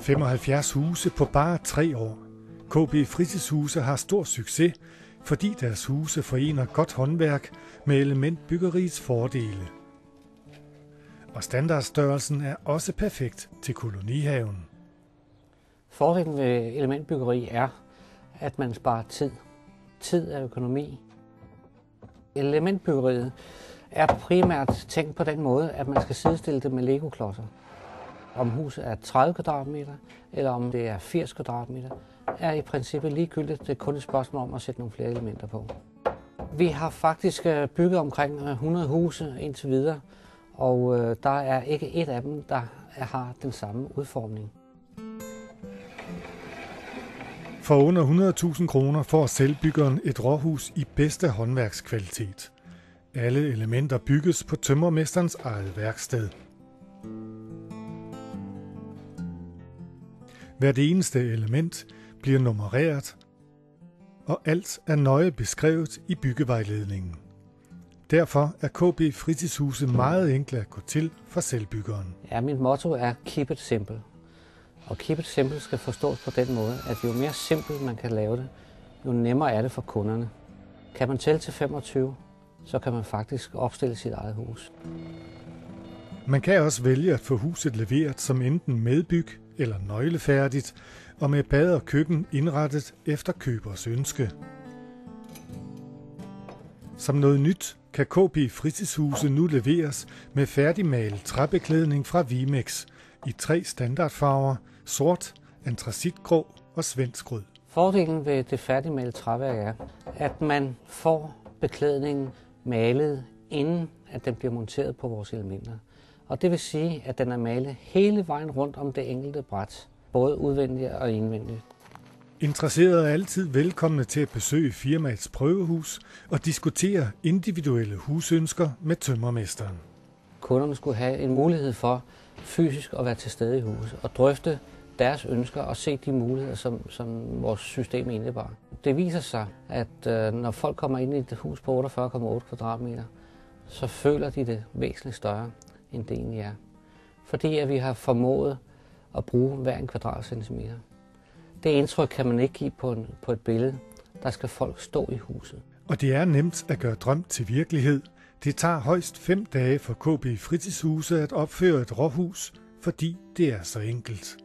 75 huse på bare 3 år. KB Fritidshuse har stor succes, fordi deres huse forener godt håndværk med elementbyggeriets fordele. Og standardstørrelsen er også perfekt til kolonihaven. Fordelen ved elementbyggeri er, at man sparer tid. Tid er økonomi. Elementbyggeriet er primært tænkt på den måde, at man skal sidestille det med Lego-klodser. Om huset er 30 kvadratmeter, eller om det er 80 kvadratmeter, er i princippet ligegyldigt. Det er kun et spørgsmål om at sætte nogle flere elementer på. Vi har faktisk bygget omkring 100 huse indtil videre, og der er ikke et af dem, der har den samme udformning. For under 100.000 kroner får selvbyggeren et råhus i bedste håndværkskvalitet. Alle elementer bygges på tømrermesterens eget værksted. Hvert eneste element bliver nummereret, og alt er nøje beskrevet i byggevejledningen. Derfor er KB Fritidshuse meget enkle at gå til for selvbyggeren. Ja, mit motto er Keep it simple. Og Keep it simple skal forstås på den måde, at jo mere simpelt man kan lave det, jo nemmere er det for kunderne. Kan man tælle til 25, så kan man faktisk opstille sit eget hus. Man kan også vælge at få huset leveret som enten medbyg eller nøglefærdigt, og med bad og køkken indrettet efter købers ønske. Som noget nyt kan KB Fritidshuse nu leveres med færdigmalet træbeklædning fra Vimex i 3 standardfarver: sort, antracitgrå og svensk rød. Fordelen ved det færdigmalede træværk er, at man får beklædningen malet, inden at den bliver monteret på vores elementer. Og det vil sige, at den er malet hele vejen rundt om det enkelte bræt, både udvendigt og indvendigt. Interesserede er altid velkomne til at besøge firmaets prøvehus og diskutere individuelle husønsker med tømrermesteren. Kunderne skulle have en mulighed for fysisk at være til stede i huset og drøfte deres ønsker og se de muligheder, som vores system indebar. Det viser sig, at når folk kommer ind i et hus på 48,8 kvadratmeter, så føler de det væsentligt større, end det egentlig er. Fordi at vi har formået at bruge hver en kvadratcentimeter. Det indtryk kan man ikke give på et billede. Der skal folk stå i huset. Og det er nemt at gøre drøm til virkelighed. Det tager højst 5 dage for KB Fritidshuse at opføre et råhus, fordi det er så enkelt.